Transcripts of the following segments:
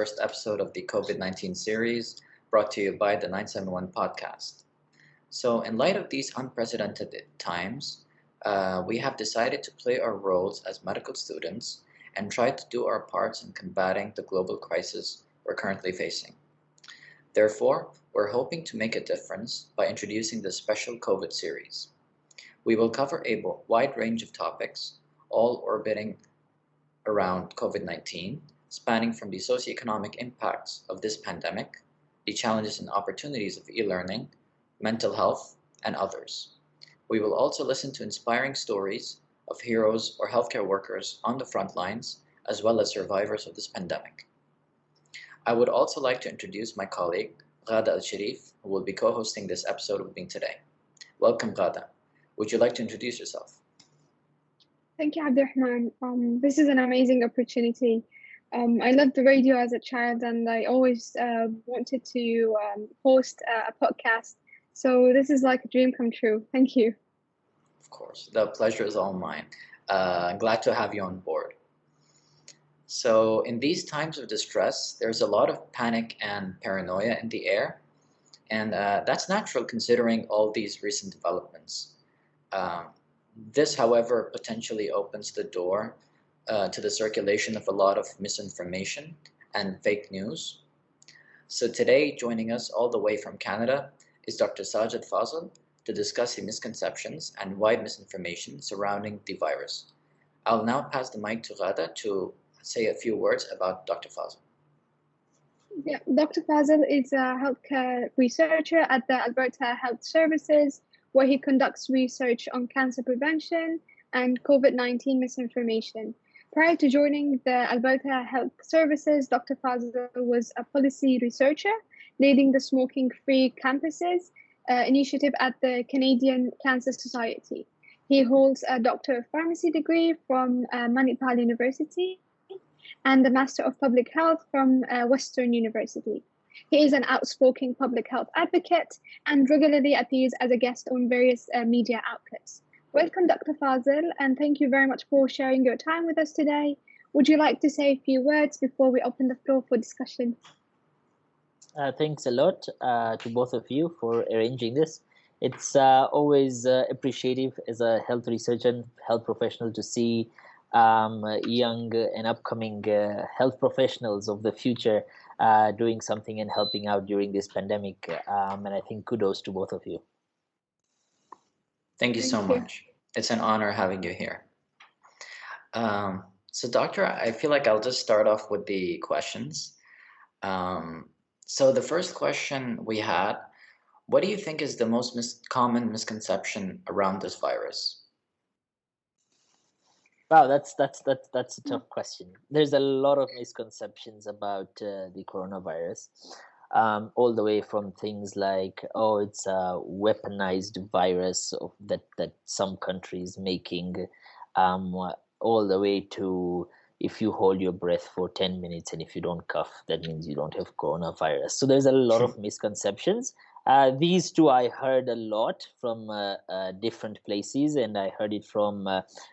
first episode of the COVID-19 series brought to you by the 971 podcast. So, in light of these unprecedented times, we have decided to play our roles as medical students and try to do our parts in combating the global crisis we're currently facing. Therefore, we're hoping to make a difference by introducing this special COVID series. We will cover a wide range of topics, all orbiting around COVID-19, spanning from the socioeconomic impacts of this pandemic, the challenges and opportunities of e-learning, mental health, and others. We will also listen to inspiring stories of heroes or healthcare workers on the front lines, as well as survivors of this pandemic. I would also like to introduce my colleague, Ghada Al-Sharif, who will be co-hosting this episode with me today. Welcome, Ghada. Would you like to introduce yourself? Thank you, Abdurrahman. This is an amazing opportunity. I loved the radio as a child, and I always wanted to host a podcast. So this is like a dream come true. Thank you. Of course, the pleasure is all mine. Glad to have you on board. So in these times of distress, there's a lot of panic and paranoia in the air, and that's natural considering all these recent developments. This, however, potentially opens the door to the circulation of a lot of misinformation and fake news. So today, joining us all the way from Canada is Dr. Sajjad Fazel to discuss the misconceptions and wide misinformation surrounding the virus. I'll now pass the mic to Ghada to say a few words about Dr. Fazel. Yeah, Dr. Fazel is a healthcare researcher at the Alberta Health Services, where he conducts research on cancer prevention and COVID-19 misinformation. Prior to joining the Alberta Health Services, Dr. Fazel was a policy researcher leading the Smoking-Free Campuses initiative at the Canadian Cancer Society. He holds a Doctor of Pharmacy degree from Manipal University and a Master of Public Health from Western University. He is an outspoken public health advocate and regularly appears as a guest on various media outlets. Welcome, Dr. Fazel, and thank you very much for sharing your time with us today. Would you like to say a few words before we open the floor for discussion? Thanks a lot to both of you for arranging this. It's always appreciative as a health researcher and health professional to see young and upcoming health professionals of the future doing something and helping out during this pandemic. And I think kudos to both of you. Thank you so much. It's an honor having you here. So Doctor, I feel like I'll just start off with the questions. So the first question we had, what do you think is the most common misconception around this virus? Wow, that's a tough question. There's a lot of misconceptions about the coronavirus, all the way from things like, oh, it's a weaponized virus that some countries making, all the way to if you hold your breath for 10 minutes and if you don't cough, that means you don't have coronavirus. So there's a lot of misconceptions. These two I heard a lot from different places, and I heard it from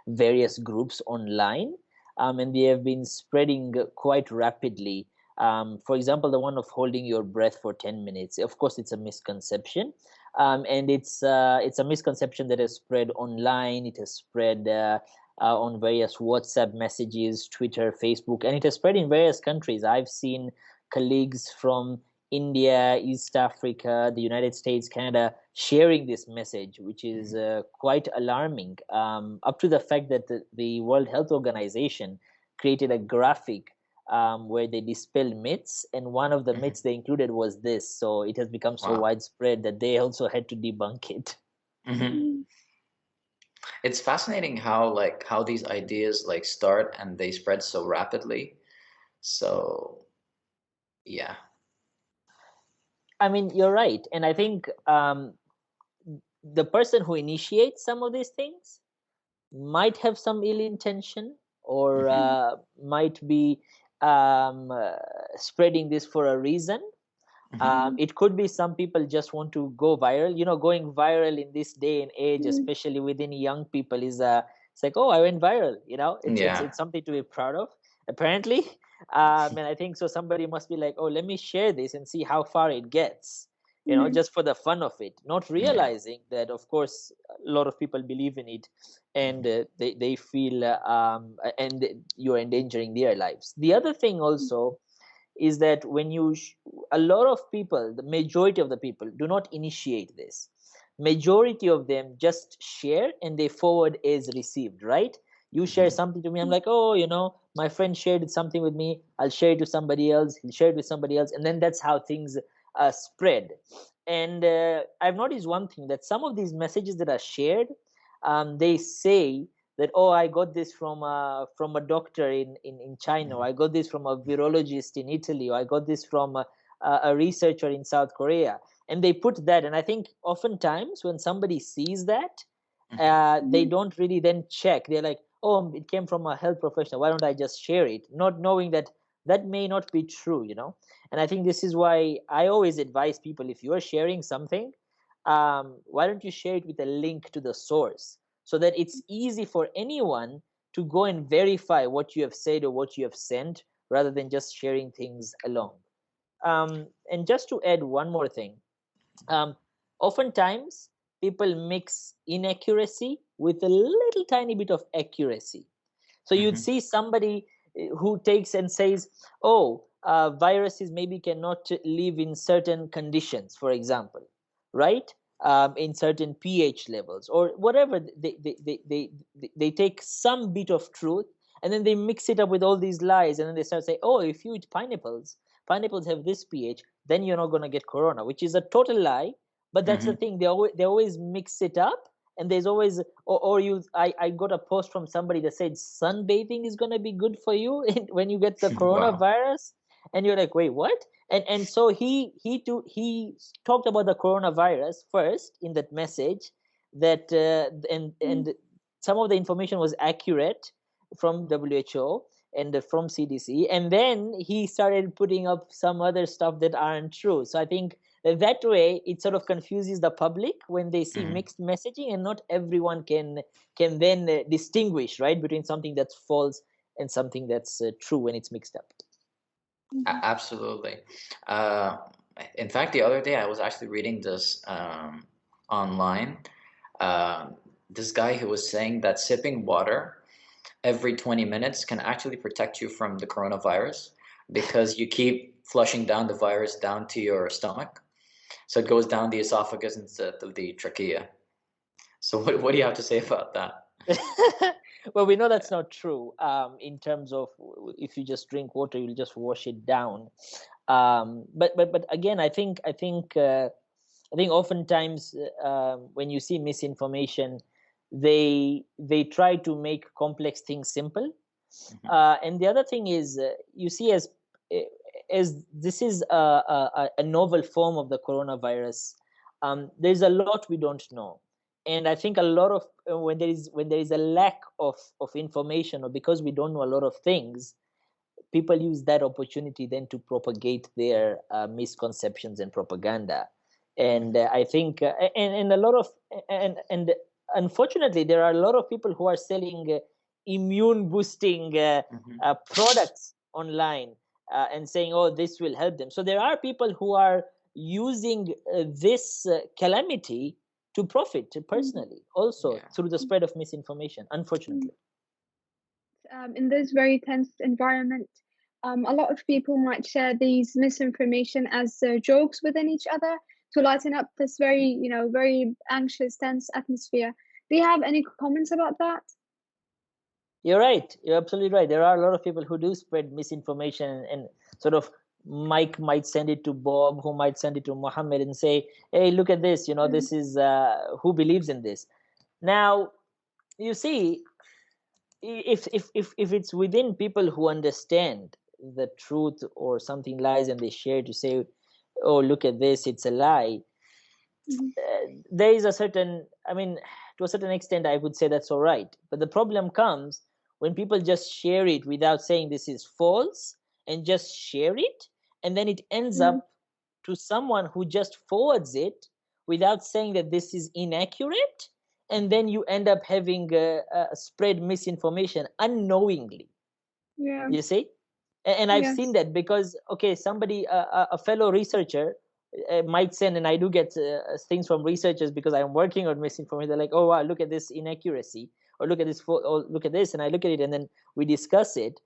various groups online, and they have been spreading quite rapidly. For example, the one of holding your breath for 10 minutes. Of course, it's a misconception, and it's a misconception that has spread online. It has spread on various WhatsApp messages, Twitter, Facebook, and it has spread in various countries. I've seen colleagues from India, East Africa, the United States, Canada, sharing this message, which is quite alarming, up to the fact that the World Health Organization created a graphic where they dispel myths, and one of the myths they included was this. So it has become so widespread that they also had to debunk it. Mm-hmm. It's fascinating how these ideas start and they spread so rapidly. So, yeah. I mean, you're right. And I think the person who initiates some of these things might have some ill intention or might be spreading this for a reason. It could be some people just want to go viral. You know, going viral in this day and age, especially within young people, is it's like, oh, I went viral. You know, it's something to be proud of. Apparently, And I think so somebody must be like, oh, let me share this and see how far it gets, just for the fun of it, not Yeah. realizing that of course a lot of people believe in it, and they feel and you're endangering their lives. The other thing also is that when a lot of people, the majority of the people, do not initiate this. Majority of them just share and they forward as received, right? You share something to me, I'm like, oh, my friend shared something with me, I'll share it to somebody else, he'll share it with somebody else, and then that's how things spread. And I've noticed one thing, that some of these messages that are shared, they say that, oh, I got this from a doctor in China, or I got this from a virologist in Italy, or I got this from a researcher in South Korea, and they put that. And I think oftentimes when somebody sees that, they don't really then check. They're like, oh, it came from a health professional, why don't I just share it, not knowing that that may not be true. And I think this is why I always advise people, if you are sharing something, why don't you share it with a link to the source, so that it's easy for anyone to go and verify what you have said or what you have sent, rather than just sharing things alone. And just to add one more thing, oftentimes people mix inaccuracy with a little tiny bit of accuracy. So you'd see somebody who takes and says, oh, viruses maybe cannot live in certain conditions, for example, right? In certain pH levels or whatever. They take some bit of truth, and then they mix it up with all these lies, and then they start saying, oh, if you eat pineapples have this pH, then you're not going to get corona, which is a total lie. But that's the thing, they always mix it up. And there's always, I got a post from somebody that said sunbathing is going to be good for you when you get the Wow. coronavirus. And you're like, wait, what? And so he talked about the coronavirus first in that message, that and some of the information was accurate from WHO and from CDC, and then he started putting up some other stuff that aren't true. So I think that way it sort of confuses the public when they see mixed messaging, and not everyone can then distinguish, right, between something that's false and something that's true when it's mixed up. Absolutely. Uh, in fact, the other day I was actually reading this online. This guy who was saying that sipping water every 20 minutes can actually protect you from the coronavirus, because you keep flushing down the virus down to your stomach. So it goes down the esophagus instead of the trachea. So what do you have to say about that? Well, we know that's not true. In terms of, if you just drink water, you'll just wash it down. But again, I think oftentimes when you see misinformation, they try to make complex things simple. And the other thing is, you see, as this is a novel form of the coronavirus, there's a lot we don't know. And I think a lot of when there is a lack of information, or because we don't know a lot of things, people use that opportunity then to propagate their misconceptions and propaganda. And I think and a lot of and unfortunately there are a lot of people who are selling immune boosting products online, and saying, oh, this will help them. So there are people who are using this calamity to profit personally also through the spread of misinformation, unfortunately. In this very tense environment, a lot of people might share these misinformation as jokes within each other to lighten up this very anxious, tense atmosphere. Do you have any comments about that? You're right. You're absolutely right. There are a lot of people who do spread misinformation, and sort of Mike might send it to Bob, who might send it to Mohammed and say, hey, look at this, this is who believes in this. Now, you see, if it's within people who understand the truth or something lies, and they share to say, oh, look at this, it's a lie, there is a certain, to a certain extent, I would say that's all right. But the problem comes when people just share it without saying this is false, and just share it, and then it ends up to someone who just forwards it without saying that this is inaccurate, and then you end up having spread misinformation unknowingly. Yeah. You see? And I've seen that because, okay, somebody, a fellow researcher might send, and I do get things from researchers because I'm working on misinformation. They're like, oh wow, look at this inaccuracy, or look at this, or look at this, and I look at it, and then we discuss it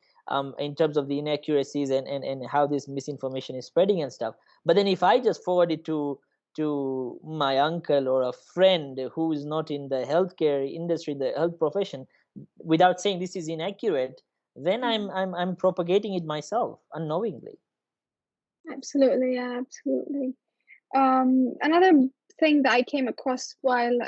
in terms of the inaccuracies and how this misinformation is spreading and stuff. But then if I just forward it to my uncle or a friend who is not in the healthcare industry, the health profession, without saying this is inaccurate, then I'm propagating it myself unknowingly. Absolutely, yeah, absolutely. Another thing that I came across while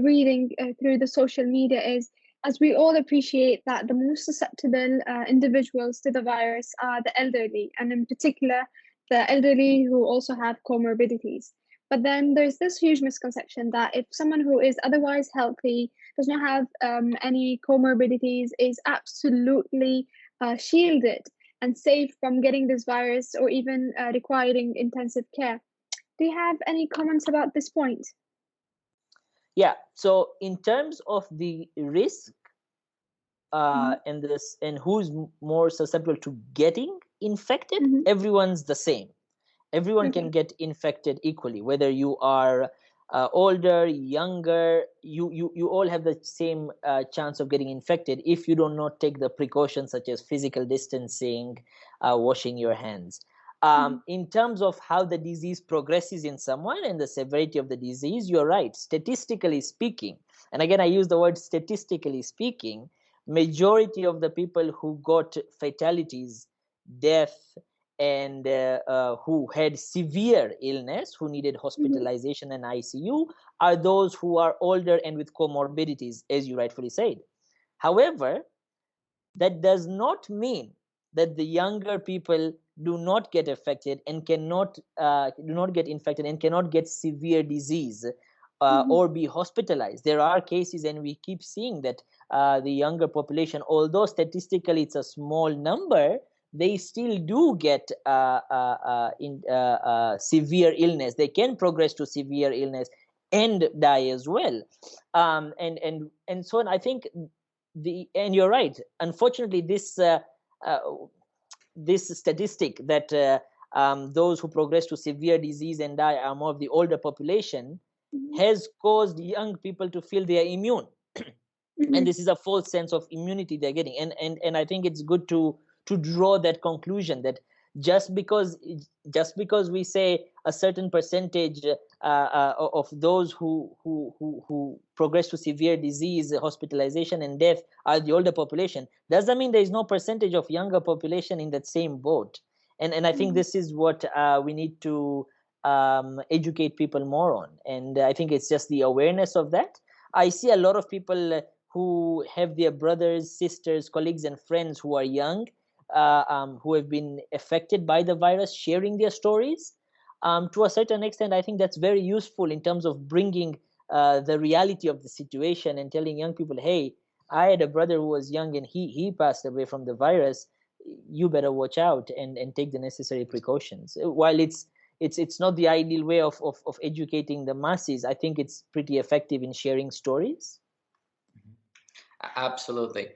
reading through the social media is, as we all appreciate that the most susceptible individuals to the virus are the elderly, and in particular, the elderly who also have comorbidities. But then there's this huge misconception that if someone who is otherwise healthy, does not have any comorbidities, is absolutely shielded and safe from getting this virus or even requiring intensive care. Do you have any comments about this point? Yeah, so in terms of the risk and who's more susceptible to getting infected, everyone's the same. Everyone can get infected equally, whether you are older, younger, you all have the same chance of getting infected if you do not take the precautions such as physical distancing, washing your hands. In terms of how the disease progresses in someone and the severity of the disease, you're right. Statistically speaking, and again, I use the word statistically speaking, majority of the people who got fatalities, death, and who had severe illness, who needed hospitalization and ICU, are those who are older and with comorbidities, as you rightfully said. However, that does not mean that the younger people do not get affected and cannot do not get infected and cannot get severe disease or be hospitalized. There are cases, and we keep seeing that the younger population, although statistically it's a small number, they still do get severe illness. They can progress to severe illness and die as well. And so on. I think and you're right. Unfortunately, this statistic that those who progress to severe disease and die are more of the older population has caused young people to feel they are immune. And this is a false sense of immunity they're getting. And I think it's good to draw that conclusion that just because we say a certain percentage of those who progress to severe disease, hospitalization, and death are the older population, doesn't mean there is no percentage of younger population in that same boat. And I think this is what we need to educate people more on. And I think it's just the awareness of that. I see a lot of people who have their brothers, sisters, colleagues, and friends who are young, who have been affected by the virus, sharing their stories. To a certain extent, I think that's very useful in terms of bringing the reality of the situation and telling young people, hey, I had a brother who was young and he passed away from the virus. You better watch out and take the necessary precautions. While it's not the ideal way of educating the masses, I think it's pretty effective in sharing stories. Absolutely.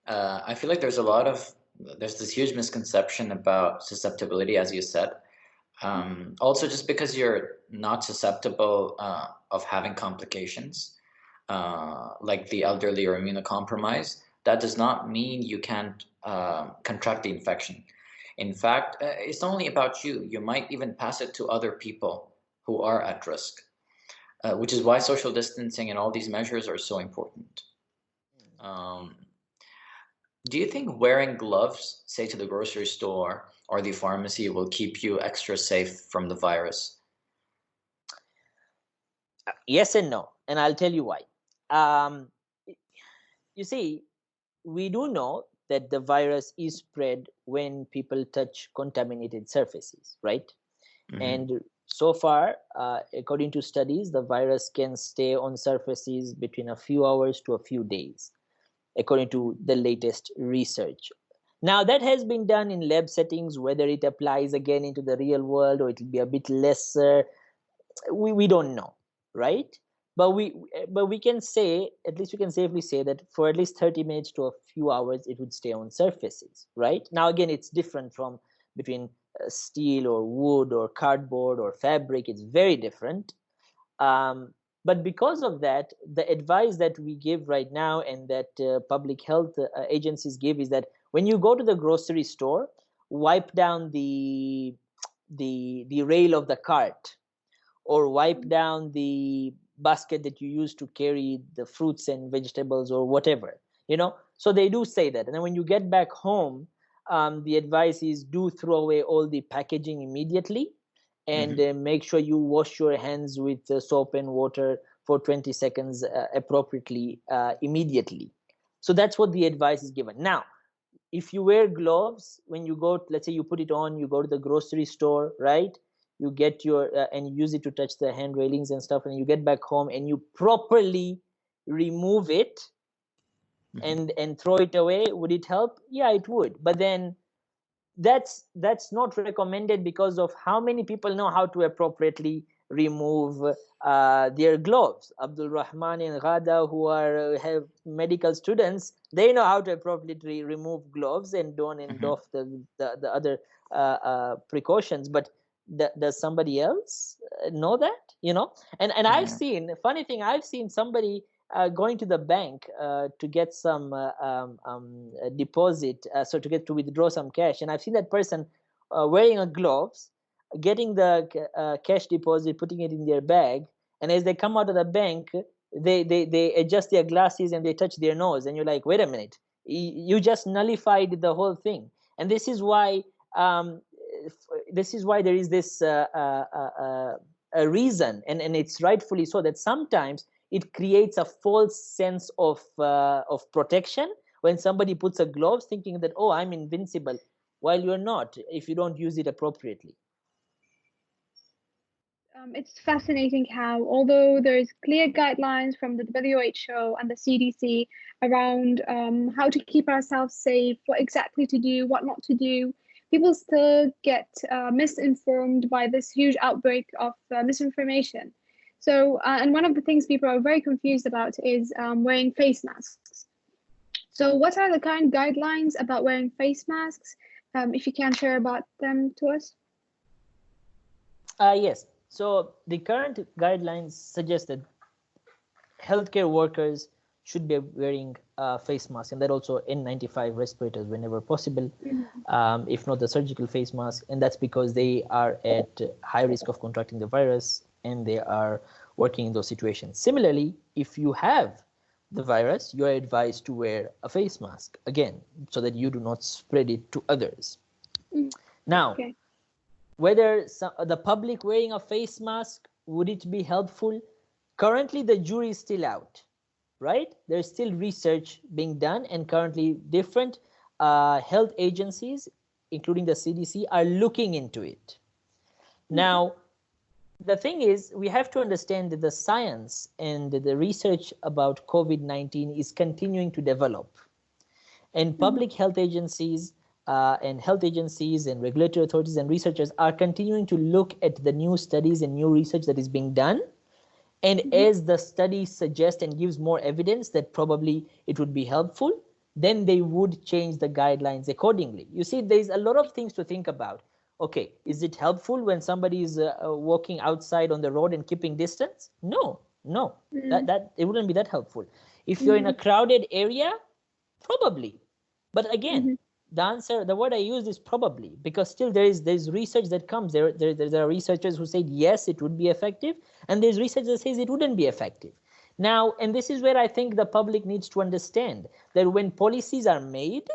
I feel like there's this huge misconception about susceptibility, as you said. Also, just because you're not susceptible of having complications, like the elderly or immunocompromised, that does not mean you can't contract the infection. In fact, it's not only about you. You might even pass it to other people who are at risk, which is why social distancing and all these measures are so important. Do you think wearing gloves, say to the grocery store or the pharmacy, will keep you extra safe from the virus? Yes and no, and I'll tell you why. You see, we do know that the virus is spread when people touch contaminated surfaces, right? And so far, according to studies, the virus can stay on surfaces between a few hours to a few days, according to the latest research. Now, that has been done in lab settings. Whether it applies again into the real world or it will be a bit lesser, we don't know, right? But we can say, at least we can safely say, that for at least 30 minutes to a few hours it would stay on surfaces, right? Now again, it's different from between steel or wood or cardboard or fabric. It's very different. But because of that, the advice that we give right now and that public health agencies give is that when you go to the grocery store, wipe down the rail of the cart, or wipe down the basket that you use to carry the fruits and vegetables or whatever, so they do say that. And then when you get back home, the advice is do throw away all the packaging immediately, and make sure you wash your hands with soap and water for 20 seconds appropriately immediately. So that's what the advice is given. Now, if you wear gloves when you go, let's say you put it on, you go to the grocery store, right? You get your and you use it to touch the hand railings and stuff, and you get back home and you properly remove it and throw it away, would it help? Yeah, it would. But then that's not recommended because of how many people know how to appropriately remove their gloves. Abdul Rahman and Ghada, who are have medical students, they know how to appropriately remove gloves and don and doff the other precautions. But does somebody else know that? And I've seen, funny thing, I've seen somebody going to the bank to get some deposit, so to withdraw some cash, and I've seen that person wearing a gloves, getting the cash deposit, putting it in their bag, and as they come out of the bank, they adjust their glasses and they touch their nose, and you're like, wait a minute, you just nullified the whole thing. And this is why there is this a reason, and it's rightfully so, that sometimes it creates a false sense of protection when somebody puts a glove thinking that, oh, I'm invincible, while you're not if you don't use it appropriately. It's fascinating how, although there's clear guidelines from the WHO and the CDC around how to keep ourselves safe, what exactly to do, what not to do, people still get misinformed by this huge outbreak of misinformation. So, and one of the things people are very confused about is wearing face masks. So what are the current guidelines about wearing face masks? If you can share about them to us. Yes. So the current guidelines suggest that healthcare workers should be wearing face masks, and that also N95 respirators whenever possible, if not the surgical face mask. And that's because they are at high risk of contracting the virus, and they are working in those situations. Similarly, if you have the virus, you are advised to wear a face mask, again, so that you do not spread it to others. Now, whether the public wearing a face mask, would it be helpful? Currently, the jury is still out, right? There's still research being done, and currently different health agencies, including the CDC, are looking into it. Now, the thing is, we have to understand that the science and the research about COVID-19 is continuing to develop. And public health agencies and regulatory authorities and researchers are continuing to look at the new studies and new research that is being done. And as the study suggests and gives more evidence that probably it would be helpful, then they would change the guidelines accordingly. You see, there's a lot of things to think about. Okay, is it helpful when somebody is walking outside on the road and keeping distance? No, that it wouldn't be that helpful. If you're in a crowded area, probably. But again, the word I use is probably, because still there's research that comes. There are researchers who said yes, it would be effective, and there's research that says it wouldn't be effective. Now, and this is where I think the public needs to understand that when policies are made,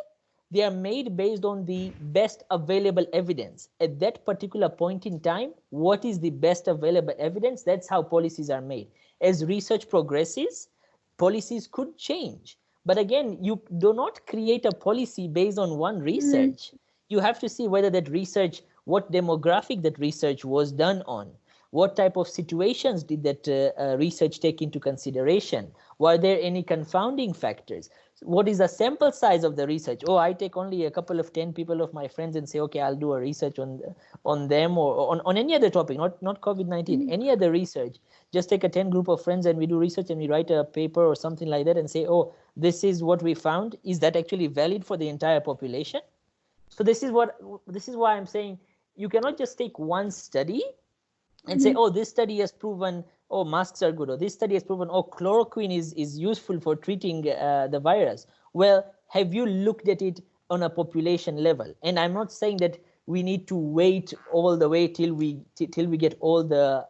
they are made based on the best available evidence. At that particular point in time, what is the best available evidence? That's how policies are made. As research progresses, policies could change. But again, you do not create a policy based on one research. You have to see whether that research, what demographic that research was done on, What type of situations did that research take into consideration? Were there any confounding factors? What is the sample size of the research? Oh, I take only a couple of 10 people of my friends and say, okay, I'll do a research on them, or on any other topic, not COVID-19, any other research. Just take a 10 group of friends and we do research and we write a paper or something like that and say, oh, this is what we found. Is that actually valid for the entire population? So this is why I'm saying you cannot just take one study and say, oh, this study has proven, oh, masks are good, or this study has proven, oh, chloroquine is useful for treating the virus. Well, have you looked at it on a population level? And I'm not saying that we need to wait all the way till we get all the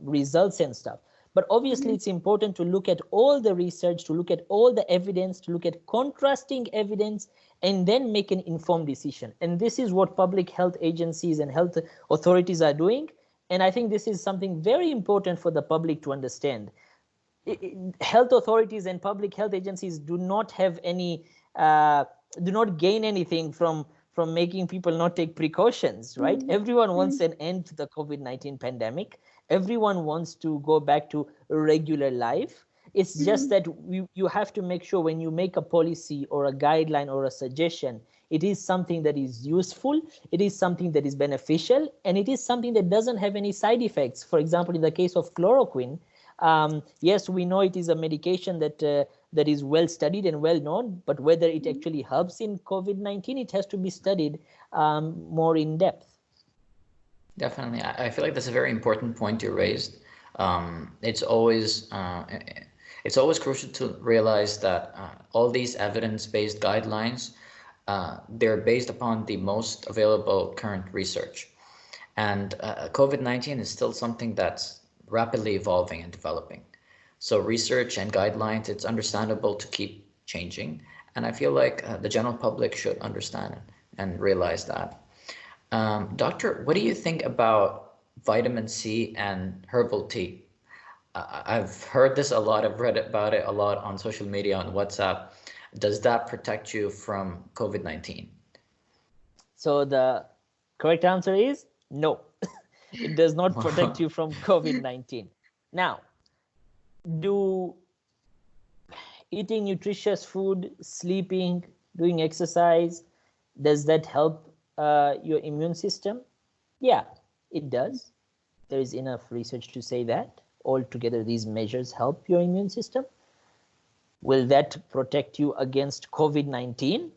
results and stuff. But obviously, it's important to look at all the research, to look at all the evidence, to look at contrasting evidence, and then make an informed decision. And this is what public health agencies and health authorities are doing. And I think this is something very important for the public to understand. Health authorities and public health agencies do not have any, do not gain anything from making people not take precautions, right? Everyone wants an end to the COVID-19 pandemic. Everyone wants to go back to regular life. It's just that you have to make sure when you make a policy or a guideline or a suggestion, it is something that is useful, it is something that is beneficial, and it is something that doesn't have any side effects. For example, in the case of chloroquine, yes, we know it is a medication that is well studied and well known, but whether it actually helps in COVID-19, it has to be studied more in depth. Definitely. I feel like that's a very important point you raised. It's always crucial to realize that all these evidence-based guidelines, they're based upon the most available current research. And COVID-19 is still something that's rapidly evolving and developing. So research and guidelines, it's understandable to keep changing. And I feel like the general public should understand and realize that. Doctor, what do you think about vitamin C and herbal tea? I've heard this a lot. I've read about it a lot on social media, on WhatsApp. Does that protect you from COVID-19? So the correct answer is no. It does not protect you from COVID-19. Now, do eating nutritious food, sleeping, doing exercise, does that help your immune system? Yeah, it does. There is enough research to say that. Altogether, these measures help your immune system. Will that protect you against COVID-19?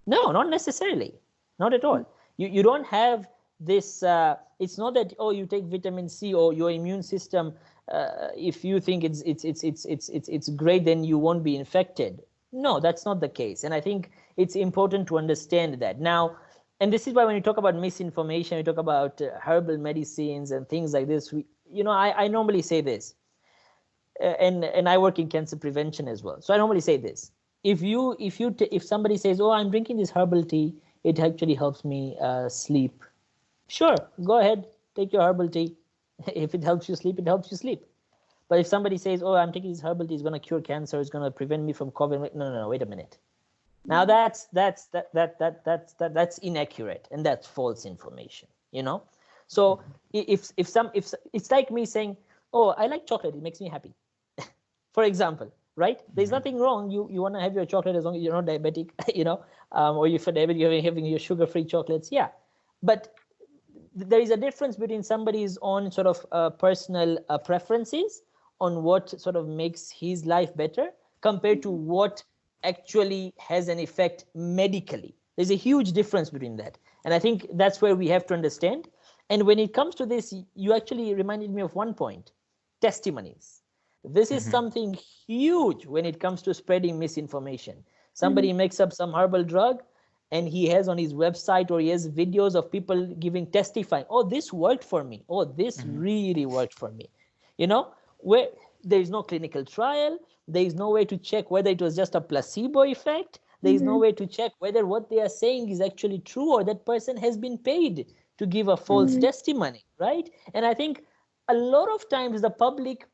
No, not necessarily. Not at all. You don't have this, it's not that, oh, you take vitamin C or your immune system, if you think it's great, then you won't be infected. No, that's not the case. And I think it's important to understand that. Now, and this is why when you talk about misinformation, you talk about herbal medicines and things like this, I normally say this, and I work in cancer prevention as well. So I normally say this: if somebody says, "Oh, I'm drinking this herbal tea, it actually helps me sleep," sure, go ahead, take your herbal tea. If it helps you sleep, it helps you sleep. But if somebody says, "Oh, I'm taking this herbal tea, it's going to cure cancer, it's going to prevent me from COVID," no, wait a minute. Now that's inaccurate and that's false information, So if it's like me saying, "Oh, I like chocolate, it makes me happy," for example, right? There's nothing wrong. You want to have your chocolate as long as you're not diabetic, or if you're diabetic, you're having your sugar-free chocolates, yeah. But there is a difference between somebody's own sort of personal preferences on what sort of makes his life better compared to what actually has an effect medically. There's a huge difference between that. And I think that's where we have to understand. And when it comes to this, you actually reminded me of one point: testimonies. This is something huge when it comes to spreading misinformation. Somebody makes up some herbal drug and he has on his website, or he has videos of people testifying, "Oh, this worked for me. Oh, this really worked for me." Where there is no clinical trial, there is no way to check whether it was just a placebo effect. There is no way to check whether what they are saying is actually true, or that person has been paid to give a false testimony, right? And I think a lot of times the public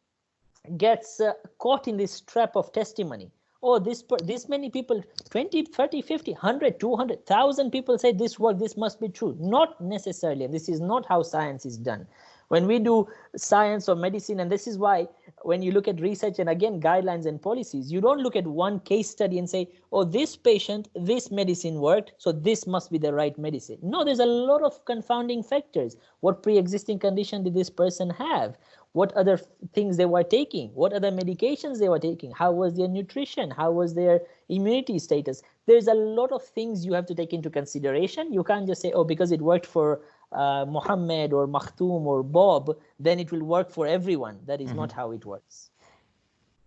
gets caught in this trap of testimony. Oh, this many people, 20, 30, 50, 100, 200, 1,000 people say this worked, this must be true. Not necessarily. This is not how science is done. When we do science or medicine, and this is why when you look at research and again guidelines and policies, you don't look at one case study and say, oh, this patient, this medicine worked, so this must be the right medicine. No, there's a lot of confounding factors. What pre-existing condition did this person have? What other things they were taking? What other medications they were taking? How was their nutrition? How was their immunity status? There's a lot of things you have to take into consideration. You can't just say, oh, because it worked for Muhammad or Makhtoum or Bob, then it will work for everyone. That is not how it works.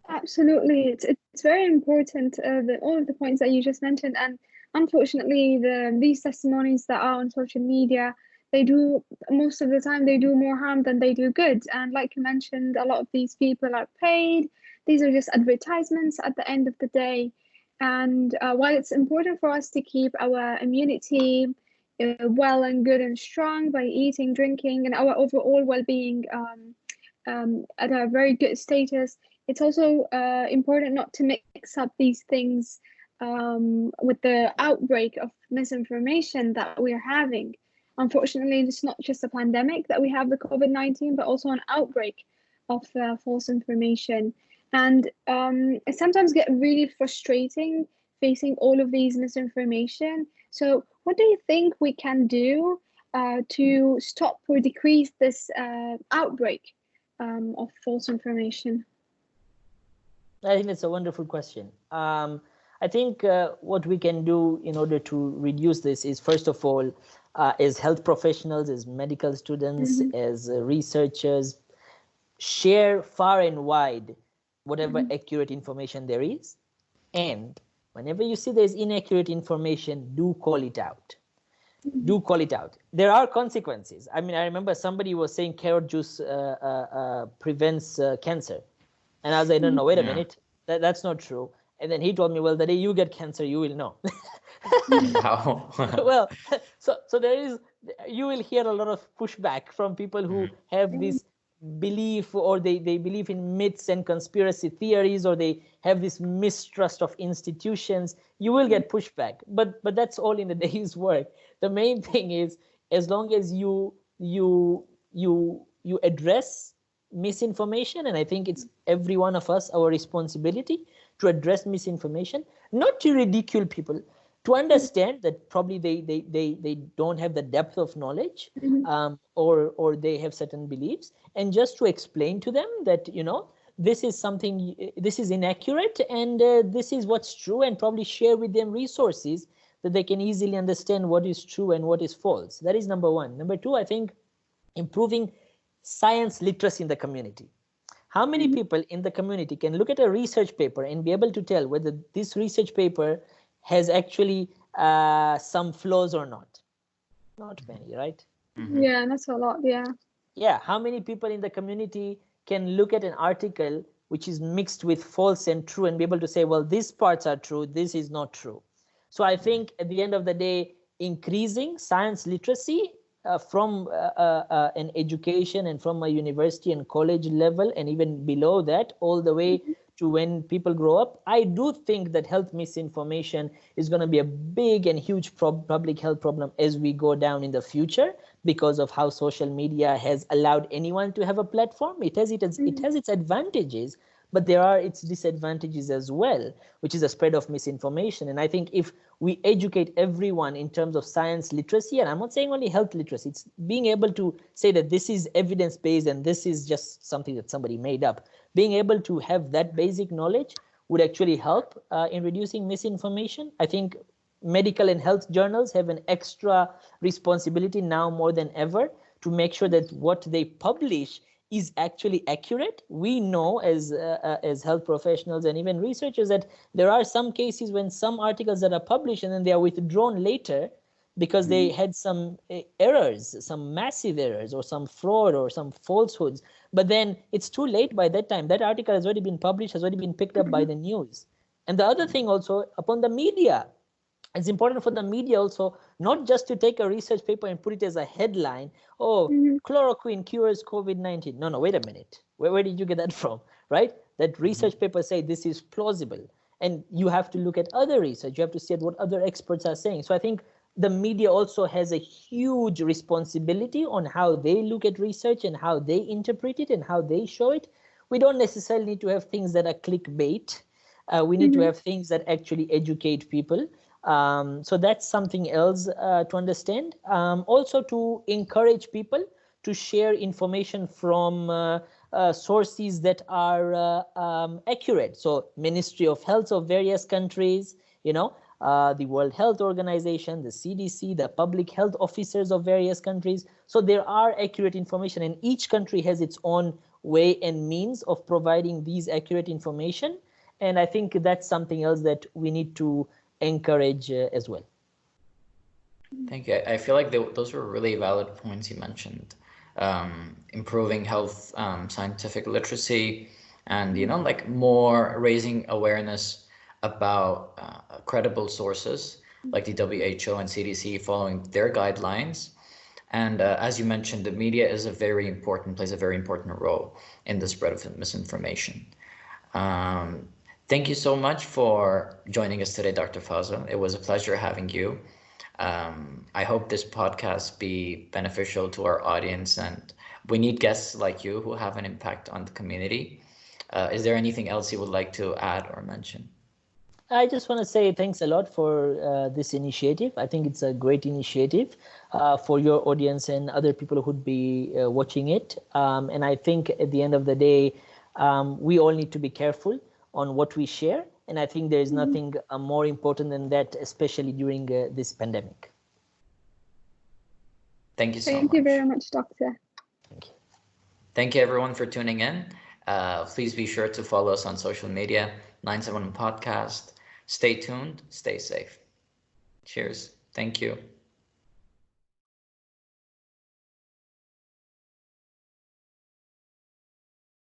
Absolutely, it's very important. All of the points that you just mentioned, and unfortunately, these testimonies that are on social media, they do most of the time they do more harm than they do good. And like you mentioned, a lot of these people are paid. These are just advertisements at the end of the day. And while it's important for us to keep our immunity well and good and strong by eating, drinking, and our overall well-being at a very good status, it's also important not to mix up these things with the outbreak of misinformation that we're having. Unfortunately, it's not just a pandemic that we have the COVID-19, but also an outbreak of false information. And it sometimes gets really frustrating facing all of these misinformation. So what do you think we can do to stop or decrease this outbreak of false information? I think that's a wonderful question. I think what we can do in order to reduce this is, first of all, as health professionals, as medical students, as researchers, share far and wide whatever accurate information there is. And whenever you see there's inaccurate information, do call it out. Do call it out. There are consequences. I mean, I remember somebody was saying carrot juice prevents cancer. And I was like, no, wait a minute. That's not true. And then he told me, well, the day you get cancer, you will know. Wow. Well, so there is, you will hear a lot of pushback from people who have this belief, or they believe in myths and conspiracy theories, or they have this mistrust of institutions. You will get pushback, but that's all in the day's work. The main thing is, as long as you address misinformation, and I think it's every one of us our responsibility to address misinformation, not to ridicule people, to understand that probably they don't have the depth of knowledge, or they have certain beliefs, and just to explain to them that, you know, this is something, this is inaccurate, and this is what's true, and probably share with them resources that they can easily understand what is true and what is false. That is number one. Number two, I think improving science literacy in the community. How many people in the community can look at a research paper and be able to tell whether this research paper has actually some flaws or not? Not many, right? Yeah, that's a lot. Yeah, how many people in the community can look at an article which is mixed with false and true and be able to say, well, these parts are true, this is not true. So I think at the end of the day, increasing science literacy from an education and from a university and college level, and even below that, all the way to when people grow up, I do think that health misinformation is going to be a big and huge public health problem as we go down in the future, because of how social media has allowed anyone to have a platform. It has its advantages, but there are its disadvantages as well, which is the spread of misinformation. And I think if we educate everyone in terms of science literacy, and I'm not saying only health literacy, it's being able to say that this is evidence-based and this is just something that somebody made up. Being able to have that basic knowledge would actually help in reducing misinformation. I think medical and health journals have an extra responsibility now more than ever to make sure that what they publish is actually accurate. We know as health professionals and even researchers that there are some cases when some articles that are published and then they are withdrawn later because they had some errors, some massive errors, or some fraud or some falsehoods. But then it's too late by that time. That article has already been published, has already been picked up by the news. And the other thing also, upon the media, it's important for the media also not just to take a research paper and put it as a headline, oh, chloroquine cures COVID-19. No, wait a minute. Where did you get that from, right? That research paper say this is plausible. And you have to look at other research. You have to see at what other experts are saying. So I think the media also has a huge responsibility on how they look at research and how they interpret it and how they show it. We don't necessarily need to have things that are clickbait. We need to have things that actually educate people. So that's something else to understand. Also to encourage people to share information from sources that are accurate. So Ministry of Health of various countries, the World Health Organization, the CDC, the public health officers of various countries. So there are accurate information, and each country has its own way and means of providing these accurate information. And I think that's something else that we need to encourage as well. Thank you. I feel like those were really valid points you mentioned. Improving health, scientific literacy, and like more raising awareness about credible sources like the WHO and CDC, following their guidelines. And as you mentioned, the media plays a very important role in the spread of misinformation. Thank you so much for joining us today, Dr. Fazel. It was a pleasure having you. I hope this podcast be beneficial to our audience, and we need guests like you who have an impact on the community. Is there anything else you would like to add or mention? I just want to say thanks a lot for this initiative. I think it's a great initiative for your audience and other people who'd be watching it. And I think at the end of the day, we all need to be careful on what we share. And I think there is nothing more important than that, especially during this pandemic. Thank you so much. Thank you very much, Doctor. Thank you. Thank you, everyone, for tuning in. Please be sure to follow us on social media, 971 Podcast. Stay tuned, stay safe. Cheers. Thank you.